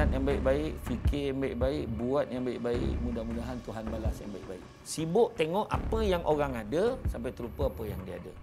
niat yang baik-baik, fikir yang baik-baik, buat yang baik-baik, mudah-mudahan Tuhan balas yang baik-baik. Sibuk tengok apa yang orang ada sampai terlupa apa yang dia ada.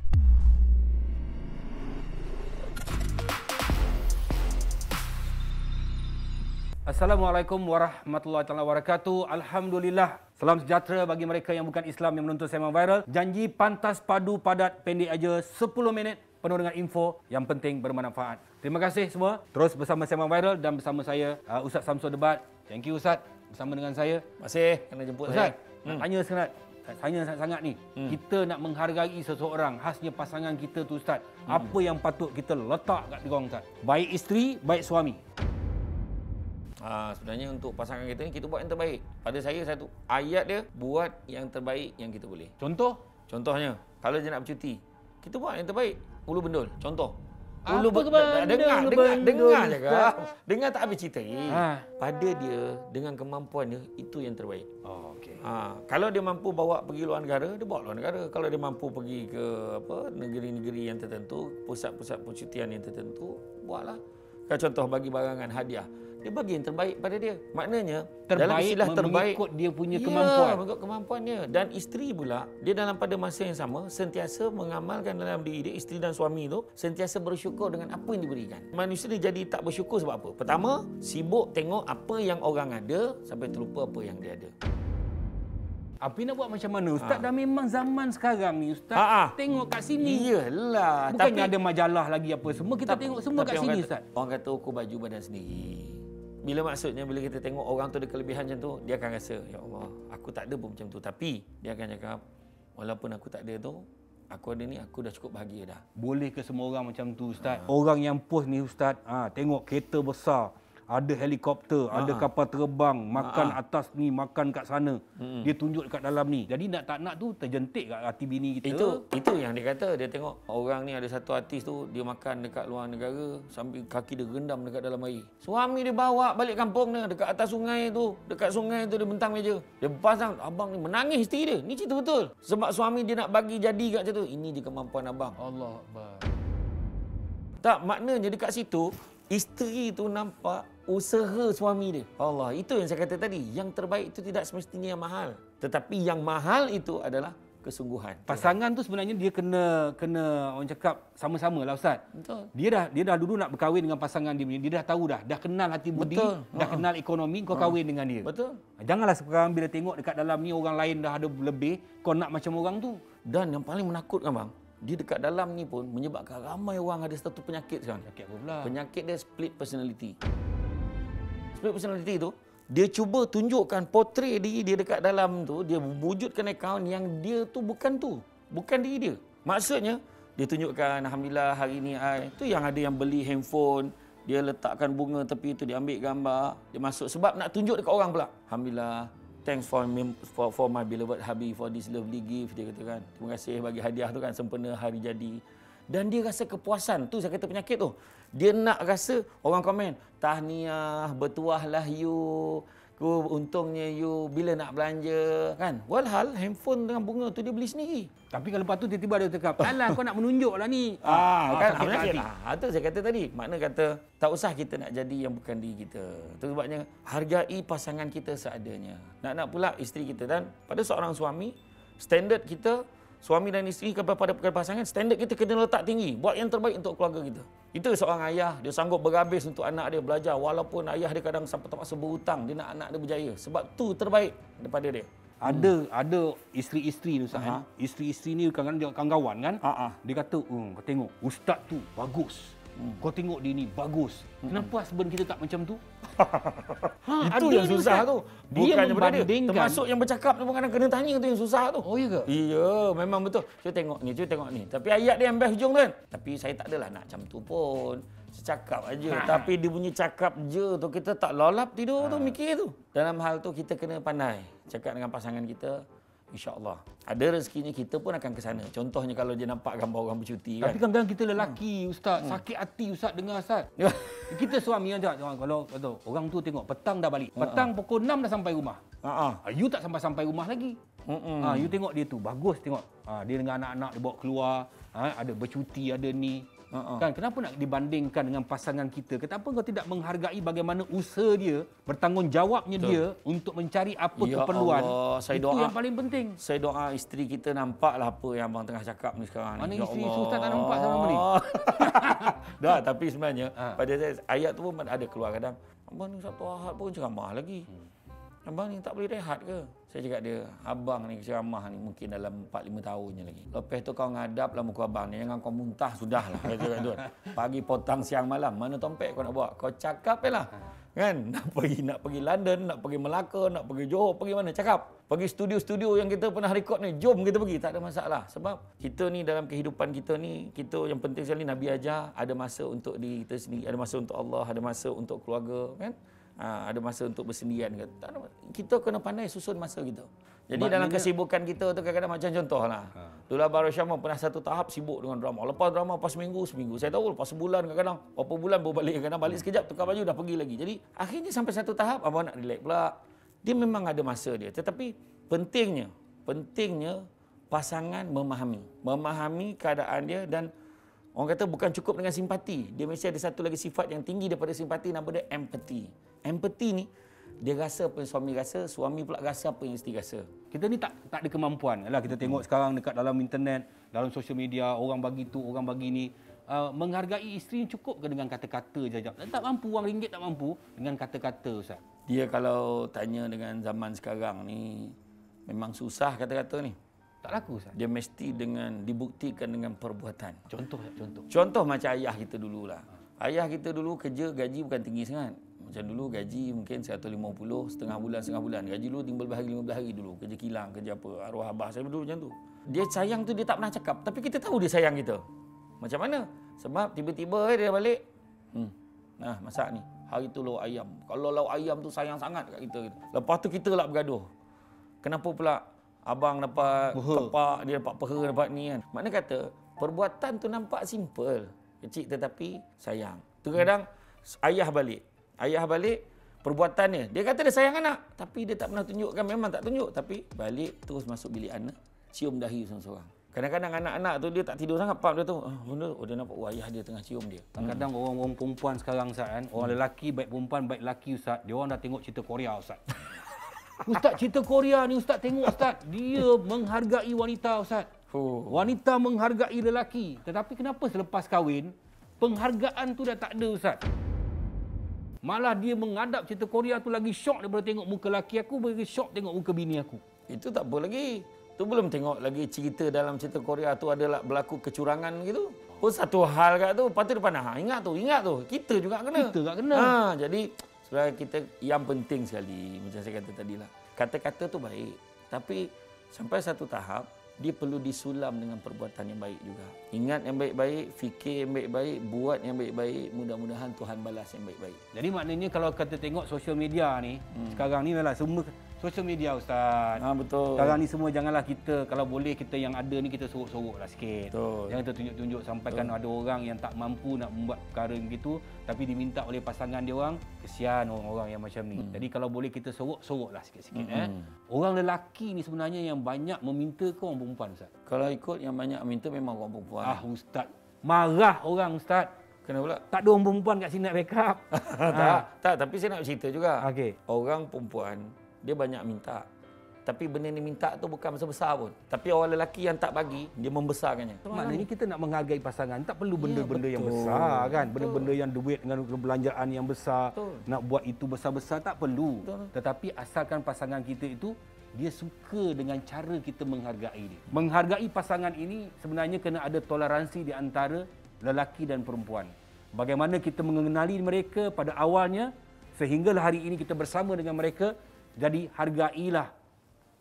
Assalamualaikum warahmatullahi wabarakatuh. Alhamdulillah. Salam sejahtera bagi mereka yang bukan Islam yang menonton Sembang Viral. Janji pantas, padu, padat, pendek aja 10 minit penuh dengan info yang penting bermanfaat. Terima kasih semua. Terus bersama Sembang Viral dan bersama saya Ustaz Samsul Debat. Thank you Ustaz bersama dengan saya. Terima kasih kerana jemput Ustaz, saya. nak tanya sangat. Tanya sangat ni. Kita nak menghargai seseorang, khasnya pasangan kita tu Ustaz. Apa yang patut kita letak kat diorang Ustaz? Baik isteri, baik suami. Sebenarnya untuk pasangan kita ni, kita buat yang terbaik. Pada saya satu ayat dia, buat yang terbaik yang kita boleh. Contohnya, kalau dia nak bercuti, kita buat yang terbaik. Ulu bendul, contoh. Ulu dengar je. Dengar tak habis cerita. Pada dia, dengan kemampuan dia, itu yang terbaik. Kalau dia mampu bawa pergi luar negara, dia bawa luar negara. Kalau dia mampu pergi ke negeri-negeri yang tertentu, pusat-pusat percutian yang tertentu, buatlah. Kalau contoh bagi barangan hadiah, dia bagi yang terbaik pada dia. Maknanya dalam istilah terbaik mengikut dia punya kemampuan. Mengikut kemampuannya. Dan isteri pula, dia dalam pada masa yang sama sentiasa mengamalkan dalam diri dia, isteri dan suami itu sentiasa bersyukur dengan apa yang diberikan. Manusia ni jadi tak bersyukur sebab apa? Pertama, sibuk tengok apa yang orang ada sampai terlupa apa yang dia ada. Apa nak buat macam mana? Ustaz dah memang zaman sekarang ni Ustaz. Tengok kat sini. Iyalah. Bukannya ada majalah lagi apa semua. Kita tengok semua kat sini Ustaz. Orang kata ukur baju badan sendiri. Bila maksudnya bila kita tengok orang tu ada kelebihan macam tu, dia akan rasa, ya Allah, aku tak ada pun macam tu. Tapi dia akan cakap, walaupun aku tak ada tu, aku ada ni, aku dah cukup bahagia dah. Boleh ke semua orang macam tu Ustaz? Orang yang post ni Ustaz, tengok kereta besar, ada helikopter, ada kapal terbang, makan atas ni, makan kat sana. Dia tunjuk dekat dalam ni. Jadi nak tak nak tu terjentik kat hati bini kita. Itu yang dia kata. Dia tengok orang ni ada satu artis tu, dia makan dekat luar negara sambil kaki dia rendam dekat dalam air. Suami dia bawa balik kampung dia dekat atas sungai tu. Dekat sungai tu dia bentang meja. Dia pasang, abang ni menangis isteri dia. Ni cerita betul. Sebab suami dia nak bagi jadi kat situ. Ini je kemampuan abang. Allah Akbar. Tak, maknanya dekat situ isteri tu nampak usaha suami dia. Allah, itu yang saya kata tadi. Yang terbaik itu tidak semestinya yang mahal. Tetapi yang mahal itu adalah kesungguhan. Pasangan tu sebenarnya dia kena orang cakap sama-sama lah Ustaz. Betul. Dia dah dulu nak berkahwin dengan pasangan dia ni. Dia dah tahu dah kenal hati budi, dah kenal ekonomi, kau kahwin dengan dia. Betul. Janganlah sekarang bila tengok dekat dalam ni orang lain dah ada lebih, kau nak macam orang tu. Dan yang paling menakutkan bang, dia dekat dalam ni pun menyebabkan ramai orang ada satu penyakit sekarang. Penyakit apa pula? Penyakit dia split personality. Split personality tu, dia cuba tunjukkan portray diri dia dekat dalam tu, dia wujudkan akaun yang dia tu bukan tu. Bukan diri dia. Maksudnya, dia tunjukkan, alhamdulillah hari ni tu yang ada yang beli handphone, dia letakkan bunga tepi tu, dia ambil gambar, dia masuk sebab nak tunjuk dekat orang pula. Alhamdulillah, thanks for my beloved hubby for this lovely gift, dia kata kan. Terima kasih bagi hadiah tu kan, sempena hari jadi. Dan dia rasa kepuasan. Tu saya kata penyakit tu. Dia nak rasa orang komen, tahniah, bertuahlah you. Untungnya you bila nak belanja kan. Walhal handphone dengan bunga tu dia beli sendiri. Tapi kalau lepas tu tiba-tiba dia cakap, alah kau nak menunjuk lah ni. Kan penyakit. Itu saya kata tadi. Makna kata tak usah kita nak jadi yang bukan diri kita. Itu sebabnya hargai pasangan kita seadanya. Nak pula isteri kita. Dan pada seorang suami, standard kita, suami dan isteri kepada pasangan, standard kita kena letak tinggi. Buat yang terbaik untuk keluarga kita. Itu seorang ayah, dia sanggup berhabis untuk anak dia belajar. Walaupun ayah dia kadang sampai terpaksa berhutang, dia nak anak dia berjaya. Sebab tu terbaik daripada dia. Ada isteri-isteri ni Ustaz. Isteri-isteri ni kadang-kadang kawan-kawan kan. Dia kata, kau tengok, ustaz tu bagus. Kau tengok dia ni bagus. Kenapa husband kita tak macam tu? Itu yang susah tu. Dia bukannya pada dia. membandingkan. Termasuk yang bercakap tu kadang kena tanya tu yang susah tu. Oh, iya ke? Iya, memang betul. Cuba tengok ni, cuba tengok ni. Tapi ayat dia yang best hujung tu kan. Tapi saya tak adalah nak macam tu pun. Secakap aja. Tapi dia punya cakap je tu, kita tak lolap tidur tu, mikir tu. Dalam hal tu kita kena pandai cakap dengan pasangan kita. InsyaAllah. Ada rezekinya kita pun akan ke sana. Contohnya kalau dia nampak gambar orang bercuti kan. Tapi kadang-kadang kita lelaki Ustaz, sakit hati Ustaz dengar Ustaz. Kita suami aja kalau orang tu tengok petang dah balik. Petang pukul 6 dah sampai rumah. You tak sampai rumah lagi. You tengok dia tu bagus tengok. Dia dengan anak-anak dia bawa keluar, ada bercuti, ada ni. Kan kenapa nak dibandingkan dengan pasangan kita? Kenapa kau tidak menghargai bagaimana usaha dia, bertanggungjawabnya dia untuk mencari apa keperluan? Allah, saya itu doa, yang paling penting. Saya doa isteri kita nampaklah apa yang abang tengah cakap ni sekarang Mana ni. isteri Ustaz tak nampak sama ni? Dah, tapi sebenarnya pada saya ayat tu pun ada keluar kadang. Abang ni Sabtu Ahad pun ceramah lagi. Abang ni tak boleh rehat ke? Saya cakap dia, abang ni ceramah ni mungkin dalam 4-5 tahun je lagi. Lepas tu kau ngadap lah muka abang ni, jangan kau muntah sudahlah. Kata tu. Pagi potang siang malam, mana tompek kau nak buat? Kau cakap je lah. Kan? Nak pergi London, nak pergi Melaka, nak pergi Johor, pergi mana? Cakap. Pergi studio-studio yang kita pernah rekod ni, jom kita pergi, tak ada masalah. Sebab kita ni dalam kehidupan kita ni, kita yang penting sekali Nabi ajar, ada masa untuk diri kita sendiri, ada masa untuk Allah, ada masa untuk keluarga, kan? Ada masa untuk bersendirian ke. Kita kena pandai susun masa kita. Jadi dalam kesibukan kita tu kadang-kadang macam contohlah. Dulu Abang Syamah pernah satu tahap sibuk dengan drama. Lepas drama lepas seminggu. Saya tahu lepas sebulan kadang-kadang berapa bulan baru balik, kadang balik sekejap tukar baju dah pergi lagi. Jadi akhirnya sampai satu tahap abang nak relax pula. Dia memang ada masa dia. Tetapi pentingnya pasangan memahami keadaan dia, dan orang kata bukan cukup dengan simpati. Dia mesti ada satu lagi sifat yang tinggi daripada simpati, nama dia empathy. Empathy ni, dia rasa apa yang suami rasa, suami pula rasa apa yang isteri rasa. Kita ni tak ada kemampuan. Yalah, kita tengok sekarang dekat dalam internet, dalam sosial media, orang bagi tu, orang bagi ni. Menghargai isteri cukup ke dengan kata-kata saja? Tak mampu, wang ringgit tak mampu dengan kata-kata, Ustaz. Dia kalau tanya dengan zaman sekarang ni, memang susah kata-kata ni. Tak laku, Ustaz? Dia mesti dibuktikan dengan perbuatan. Contoh macam ayah kita dululah. Ayah kita dulu kerja gaji bukan tinggi sangat. Macam dulu gaji mungkin 150, setengah bulan. Gaji dulu 15 hari dulu. Kerja kilang, kerja apa. Arwah abah saya dulu macam tu. Dia sayang tu dia tak pernah cakap. Tapi kita tahu dia sayang kita. Macam mana? Sebab tiba-tiba dia balik. Masak ni. Hari tu lauk ayam. Kalau lauk ayam tu sayang sangat kat kita. Lepas tu kita lah bergaduh. Kenapa pula abang dapat kepak, dia dapat peha, dapat ni kan. Makna kata, perbuatan tu nampak simple. Kecil tetapi sayang. Tu kadang ayah balik, perbuatannya. Dia kata dia sayang anak. Tapi dia tak pernah tunjukkan, memang tak tunjuk. Tapi balik, terus masuk bilik anak. Cium dahi seorang-seorang. Kadang-kadang anak-anak tu dia tak tidur sangat. Dia tu, dia nampak ayah dia tengah cium dia. Kadang-kadang orang perempuan sekarang, Ustaz, kan? Orang lelaki, baik perempuan, baik lelaki, Ustaz. Dia orang dah tengok cerita Korea, Ustaz. Ustaz, cerita Korea ni Ustaz tengok, Ustaz. Dia menghargai wanita, Ustaz. Wanita menghargai lelaki. Tetapi kenapa selepas kahwin, penghargaan tu dah tak ada, Ustaz? Malah dia menghadap cerita Korea tu lagi syok daripada tengok muka lelaki aku, lagi syok tengok muka bini aku. Itu tak apa lagi. Tu belum tengok lagi cerita dalam cerita Korea tu adalah berlaku kecurangan gitu. Pun satu hal kat tu, patut dia pandang. Ingat tu. Kita juga kena. Jadi sebenarnya kita yang penting sekali, macam saya kata tadi lah. Kata-kata tu baik. Tapi sampai satu tahap, dia perlu disulam dengan perbuatan yang baik juga. Ingat yang baik-baik, fikir yang baik-baik, buat yang baik-baik. Mudah-mudahan Tuhan balas yang baik-baik. Jadi maknanya kalau kita tengok sosial media ni, sekarang ni memang semua sosial media, Ustaz. Betul. Sekarang ni semua janganlah kita, kalau boleh kita yang ada ni kita sorok-soroklah sikit. Betul. Jangan kita tunjuk-tunjuk sampaikan ada orang yang tak mampu nak membuat perkara begitu tapi diminta oleh pasangan dia orang, kesian orang-orang yang macam ni. Jadi kalau boleh kita soroklah sikit-sikit. Orang lelaki ni sebenarnya yang banyak meminta ke orang perempuan, Ustaz? Kalau ikut yang banyak minta memang orang perempuan. Ustaz. Marah orang, Ustaz. Kenapa pula? Tak ada orang perempuan kat sini nak backup. Tak, tapi saya nak cerita juga. Okey. Orang perempuan dia banyak minta. Tapi benda ni minta tu bukan besar-besar pun. Tapi orang lelaki yang tak bagi, dia membesarkannya. Maknanya kita nak menghargai pasangan, tak perlu benda-benda yang besar kan. Benda-benda yang duit dengan belanjaan yang besar, nak buat itu besar-besar tak perlu. Tetapi asalkan pasangan kita itu dia suka dengan cara kita menghargai dia. Menghargai pasangan ini sebenarnya kena ada toleransi di antara lelaki dan perempuan. Bagaimana kita mengenali mereka pada awalnya sehinggalah hari ini kita bersama dengan mereka. Jadi hargailah,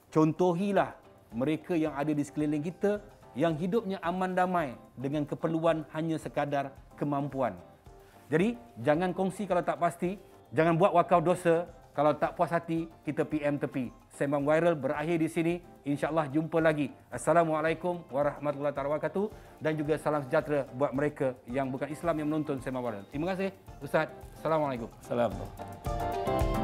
contohilah mereka yang ada di sekeliling kita yang hidupnya aman damai dengan keperluan hanya sekadar kemampuan. Jadi jangan kongsi kalau tak pasti, jangan buat wakau dosa. Kalau tak puas hati, kita PM tepi. Sembang Viral berakhir di sini. InsyaAllah jumpa lagi. Assalamualaikum warahmatullahi wabarakatuh. Dan juga salam sejahtera buat mereka yang bukan Islam yang menonton Sembang Viral. Terima kasih, Ustaz. Assalamualaikum. Assalamualaikum.